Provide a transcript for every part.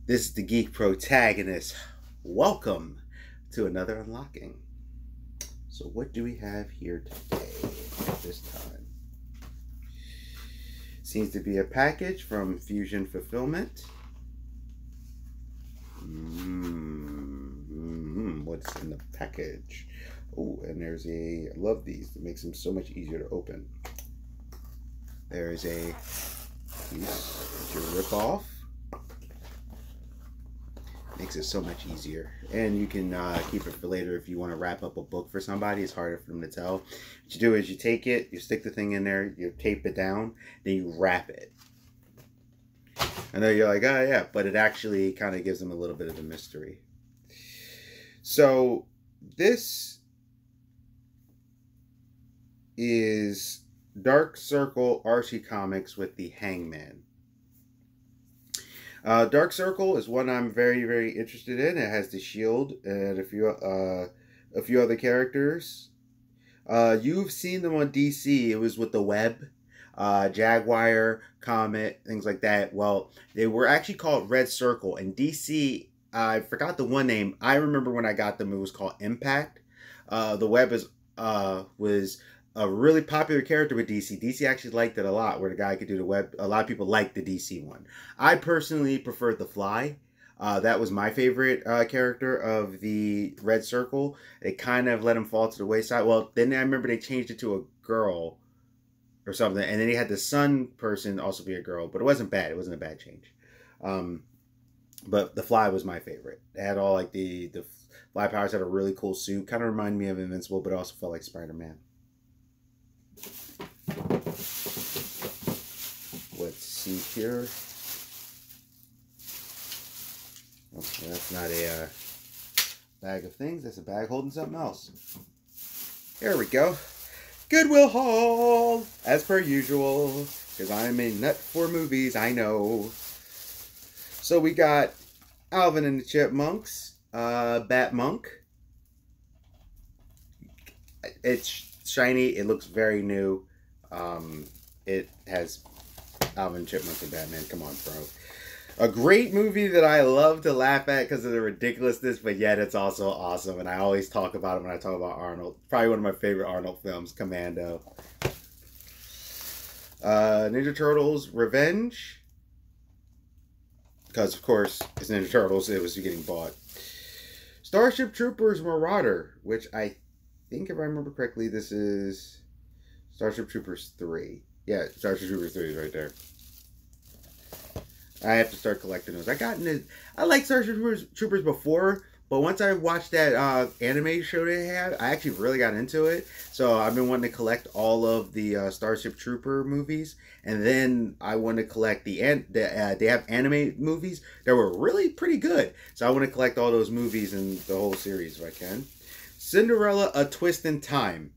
This is the Geek Protagonist. Welcome to another unlocking. So what do we have here today at this time? Seems to be a package from Fusion Fulfillment. What's in the package? Oh, and there's I love these. It makes them so much easier to open. There's a piece to rip off. Makes it so much easier. And you can keep it for later if you want to wrap up a book for somebody. It's harder for them to tell. What you do is you take it, you stick the thing in there, you tape it down, then you wrap it. I know you're like, oh yeah, but it actually kind of gives them a little bit of a mystery. So this is Dark Circle Archie Comics with the Hangman. Dark Circle is one I'm very, very interested in. It has the Shield and a few other characters. You've seen them on DC. It was with the Web, Jaguar, Comet, things like that. Well, they were actually called Red Circle. And DC, I forgot the one name. I remember when I got them, it was called Impact. The Web was a really popular character with DC. DC actually liked it a lot, where the guy could do the Web. A lot of people liked the DC one. I personally preferred the Fly. That was my favorite character of the Red Circle. They kind of let him fall to the wayside. Well, then I remember they changed it to a girl or something, and then they had the Sun person also be a girl, but it wasn't bad. It wasn't a bad change. But the Fly was my favorite. It had all like the Fly powers. Had a really cool suit. Kind of reminded me of Invincible, but it also felt like Spider-Man. Let's see here. Okay, that's not a bag of things. That's a bag holding something else. Here we go. Goodwill haul, as per usual, because I'm a nut for movies, I know. So we got Alvin and the Chipmunks, Bat Monk. It's shiny. It looks very new. It has Alvin, Chipmunks, and Batman. Come on, bro. A great movie that I love to laugh at because of the ridiculousness, but yet it's also awesome. And I always talk about it when I talk about Arnold. Probably one of my favorite Arnold films, Commando. Ninja Turtles Revenge. Because, of course, it's Ninja Turtles. It was getting bought. Starship Troopers Marauder, which I think, if I remember correctly, this is Starship Troopers 3. Yeah, Starship Troopers 3 is right there. I have to start collecting those. I liked Starship Troopers before, but once I watched that anime show they had, I actually really got into it. So I've been wanting to collect all of the Starship Trooper movies, and then I want to collect they have anime movies that were really pretty good. So I want to collect all those movies and the whole series if I can. Cinderella: A Twist in Time.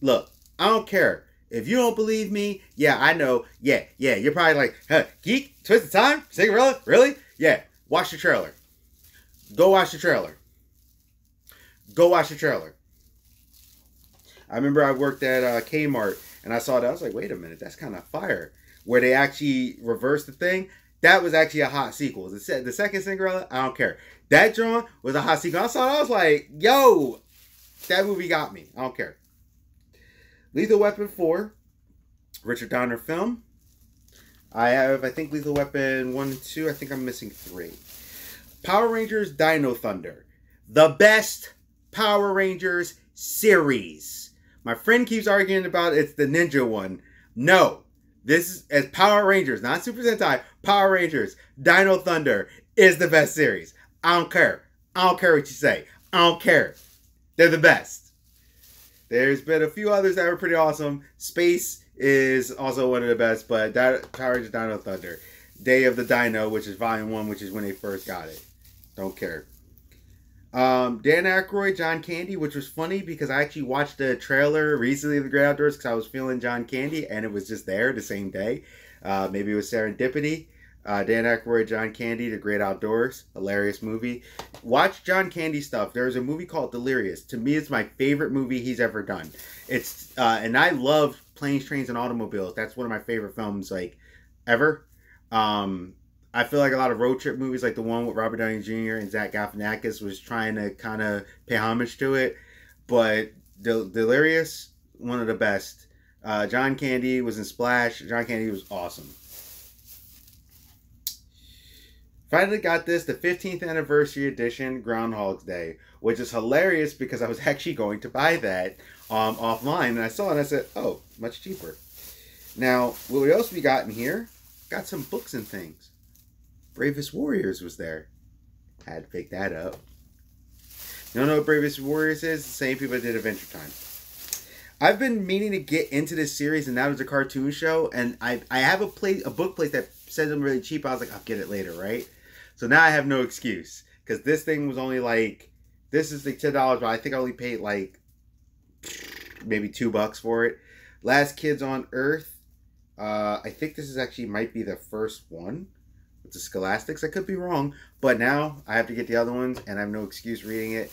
Look, I don't care. If you don't believe me, yeah, I know. Yeah, you're probably like, huh, Geek, Twist in Time? Cinderella? Really? Yeah, watch the trailer. Go watch the trailer. Go watch the trailer. I remember I worked at Kmart, and I saw that. I was like, wait a minute, that's kind of fire. Where they actually reversed the thing. That was actually a hot sequel. The second Cinderella, I don't care. That drawing was a hot sequel. I saw it, I was like, yo, that movie got me. I don't care. Lethal Weapon 4, Richard Donner film. I think, Lethal Weapon 1 and 2. I think I'm missing 3. Power Rangers Dino Thunder. The best Power Rangers series. My friend keeps arguing about it's the ninja one. No. This is as Power Rangers, not Super Sentai. Power Rangers Dino Thunder is the best series. I don't care. I don't care what you say. I don't care. They're the best. There's been a few others that were pretty awesome. Space is also one of the best, but Power Rangers Dino Thunder. Day of the Dino, which is Volume 1, which is when they first got it. Don't care. Dan Aykroyd, John Candy, which was funny because I actually watched the trailer recently of The Great Outdoors because I was feeling John Candy, and it was just there the same day. Maybe it was serendipity. Dan Aykroyd, John Candy, The Great Outdoors. Hilarious movie. Watch John Candy stuff. There's a movie called Delirious. To me, it's my favorite movie he's ever done. It's and I love Planes, Trains, and Automobiles. That's one of my favorite films, like, ever. I feel like a lot of road trip movies, like the one with Robert Downey Jr. and Zach Galifianakis, was trying to kind of pay homage to it. But Delirious, one of the best. John Candy was in Splash. John Candy was awesome. Finally got this, the 15th anniversary edition Groundhog's Day, which is hilarious because I was actually going to buy that offline, and I saw it and I said, oh, much cheaper. Now, what else we got in here? Got some books and things. Bravest Warriors was there. Had to pick that up. You don't know what Bravest Warriors is? The same people that did Adventure Time. I've been meaning to get into this series, and now there's a cartoon show, and I have a book place that says I'm really cheap. I was like, I'll get it later, right? So now I have no excuse, because this thing was only like, this is like $10, but I think I only paid like maybe $2 for it. Last Kids on Earth. I think this is actually might be the first one with the Scholastics. I could be wrong, but now I have to get the other ones, and I have no excuse reading it.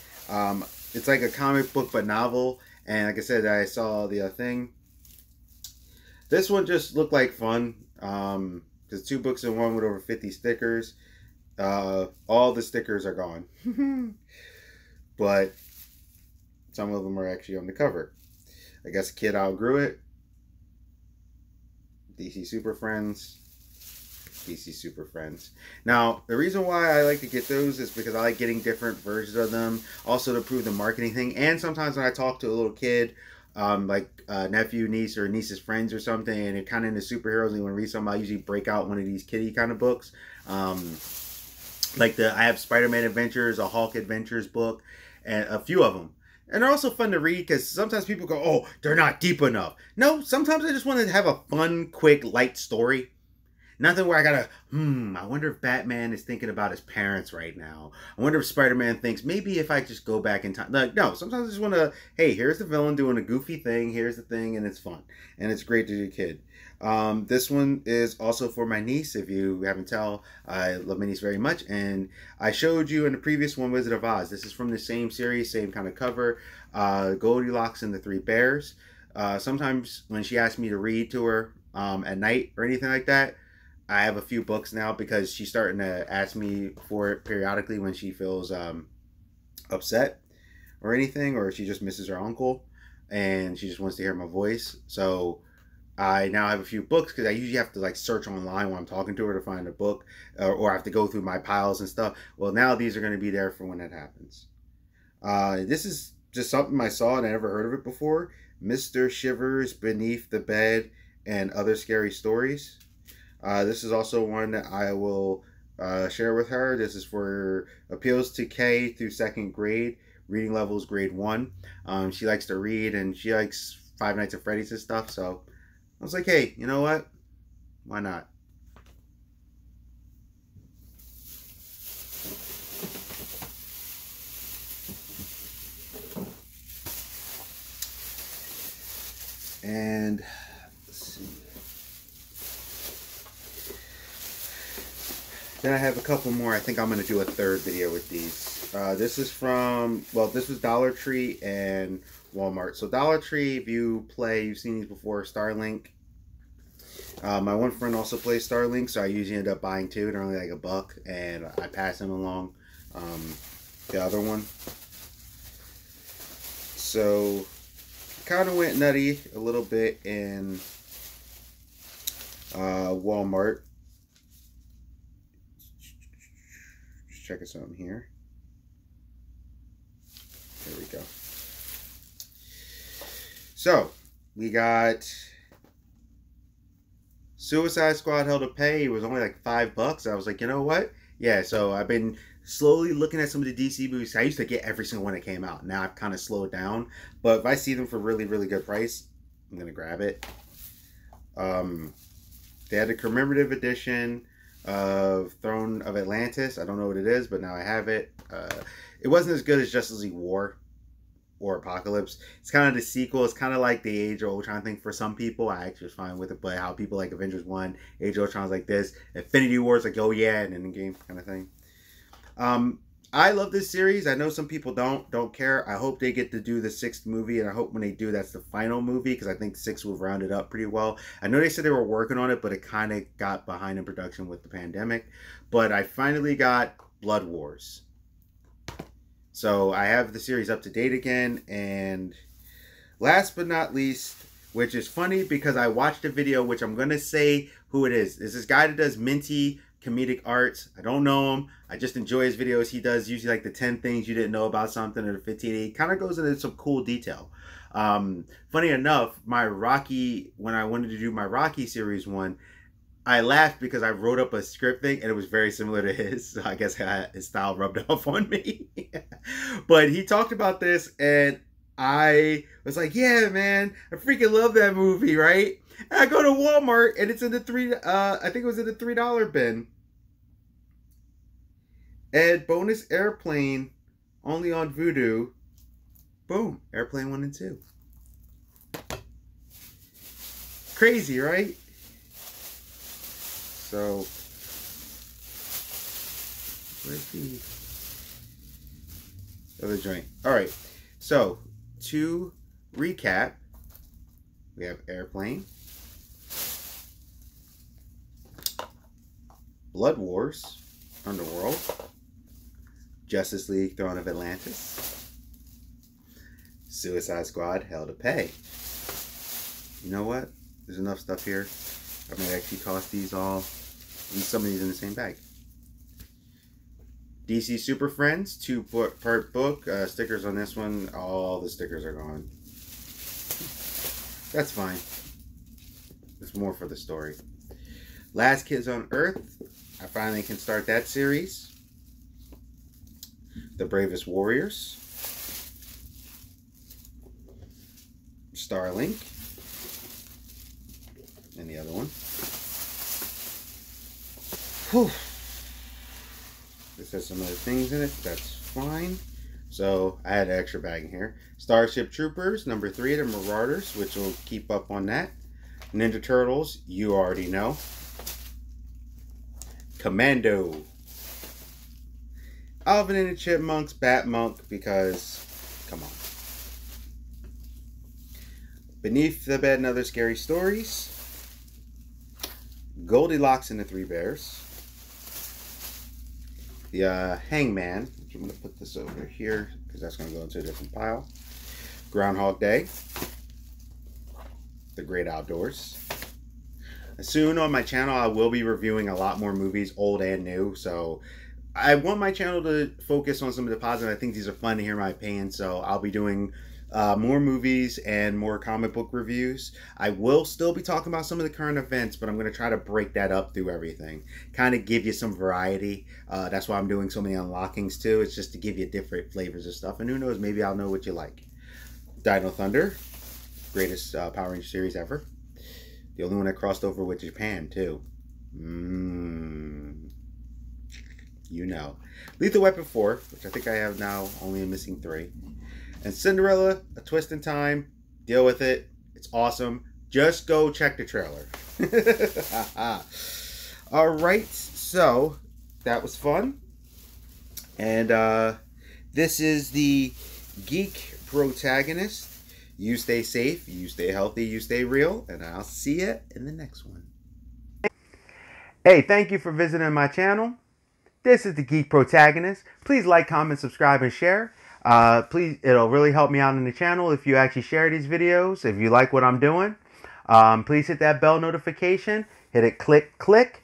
It's like a comic book but novel, and like I said, I saw the other thing. This one just looked like fun. There's 2 books in one with over 50 stickers. All the stickers are gone, but some of them are actually on the cover. I guess a kid outgrew it. DC Super Friends. DC Super Friends. Now, the reason why I like to get those is because I like getting different versions of them. Also to prove the marketing thing. And sometimes when I talk to a little kid, like nephew, niece, or niece's friends or something, and they're kind of into superheroes and they want to read something, I usually break out one of these kiddie kind of books. Like I have Spider-Man Adventures, a Hulk Adventures book, and a few of them. And they're also fun to read because sometimes people go, oh, they're not deep enough. No, sometimes I just want to have a fun, quick, light story. Nothing where I gotta, I wonder if Batman is thinking about his parents right now. I wonder if Spider-Man thinks, maybe if I just go back in time. Like, no, sometimes I just want to, hey, here's the villain doing a goofy thing. Here's the thing, and it's fun. And it's great to do a kid. This one is also for my niece. If you haven't tell, I love my niece very much. And I showed you in the previous one, Wizard of Oz. This is from the same series, same kind of cover. Goldilocks and the Three Bears. Sometimes when she asks me to read to her at night or anything like that, I have a few books now because she's starting to ask me for it periodically when she feels upset or anything, or she just misses her uncle and she just wants to hear my voice. So I now have a few books because I usually have to like search online when I'm talking to her to find a book, or I have to go through my piles and stuff. Well, now these are going to be there for when that happens. This is just something I saw and I never heard of it before. Mr. Shivers Beneath the Bed and Other Scary Stories. This is also one that I will share with her. This is for appeals to K through 2nd grade. Reading level is grade 1. She likes to read and she likes Five Nights at Freddy's and stuff. So I was like, hey, you know what? Why not? And let's see. Then I have a couple more. I think I'm going to do a third video with these. This is from, well, this was Dollar Tree and Walmart. So Dollar Tree, if you play, you've seen these before, Starlink. My one friend also plays Starlink, so I usually end up buying 2. They're only like $1, and I pass him along the other one. So kind of went nutty a little bit in Walmart. Just checking something here. There we go. So we got Suicide Squad Hell to Pay. It was only like $5. I was like, you know what? Yeah, so I've been slowly looking at some of the DC movies. I used to get every single one that came out. Now I've kind of slowed down. But if I see them for really, really good price, I'm going to grab it. They had a commemorative edition of Throne of Atlantis. I don't know what it is, but now I have it. It wasn't as good as Justice League War or Apocalypse. It's kind of the sequel. It's kind of like the Age of Ultron thing for some people. I actually was fine with it, but how people like Avengers 1, Age of Ultron's like this, Infinity War's like, oh yeah, and Endgame kind of thing. I love this series. I know some people don't care. I hope they get to do the 6th movie, and I hope when they do, that's the final movie, because I think 6 will round it up pretty well. I know they said they were working on it, but it kind of got behind in production with the pandemic. But I finally got Blood Wars. So I have the series up to date again, and last but not least, which is funny because I watched a video, which I'm going to say who it is. It's this guy that does Minty Comedic Arts. I don't know him. I just enjoy his videos. He does usually like the 10 things you didn't know about something, or the 15. He kind of goes into some cool detail. Funny enough, my Rocky, when I wanted to do my Rocky series one, I laughed because I wrote up a script thing and it was very similar to his. So I guess his style rubbed off on me. But he talked about this and I was like, yeah, man, I freaking love that movie, right? And I go to Walmart and it's in the I think it was in the $3 bin. And bonus Airplane, only on Vudu. Boom, Airplane 1 and 2. Crazy, right? So, where's the other joint? All right, so to recap, we have Airplane, Blood Wars, Underworld, Justice League, Throne of Atlantis, Suicide Squad, Hell to Pay. You know what? There's enough stuff here. I might actually toss these all, and some of these in the same bag. DC Super Friends, 2-part book. Stickers on this one. All the stickers are gone. That's fine. It's more for the story. Last Kids on Earth. I finally can start that series. The Bravest Warriors. Starlink. And the other one. Whew. This has some other things in it. That's fine. So I had an extra bag in here. Starship Troopers, number 3, the Marauders, which will keep up on that. Ninja Turtles, you already know. Commando. Alvin and the Chipmunks, Batmonk, because, come on. Beneath the Bed and Other Scary Stories. Goldilocks and the Three Bears. The Hangman, which I'm going to put this over here because that's going to go into a different pile. Groundhog Day. The Great Outdoors. Soon on my channel, I will be reviewing a lot more movies, old and new. So I want my channel to focus on some of the positive. I think these are fun to hear my opinion. So I'll be doing more movies and more comic book reviews. I will still be talking about some of the current events, but I'm going to try to break that up through everything. Kind of give you some variety. That's why I'm doing so many unlockings too. It's just to give you different flavors of stuff. And who knows, maybe I'll know what you like. Dino Thunder. Greatest Power Ranger series ever. The only one that crossed over with Japan too. You know. Lethal Weapon 4, which I think I have now only missing 3. And Cinderella, A Twist in Time. Deal with it. It's awesome. Just go check the trailer. Alright, so that was fun. And this is the Geek Protagonist. You stay safe, you stay healthy, you stay real, and I'll see you in the next one. Hey, thank you for visiting my channel. This is the Geek Protagonist. Please like, comment, subscribe, and share. Please, it'll really help me out in the channel if you actually share these videos. If you like what I'm doing, please hit that bell notification. Hit it, click.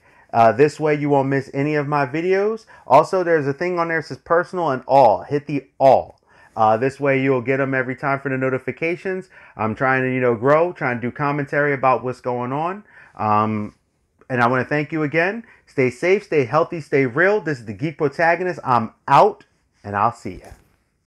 This way you won't miss any of my videos. Also, there's a thing on there that says personal and all. Hit the all. This way you'll get them every time for the notifications. I'm trying to, grow, trying to do commentary about what's going on. And I want to thank you again. Stay safe, stay healthy, stay real. This is the Geek Protagonist. I'm out, and I'll see ya.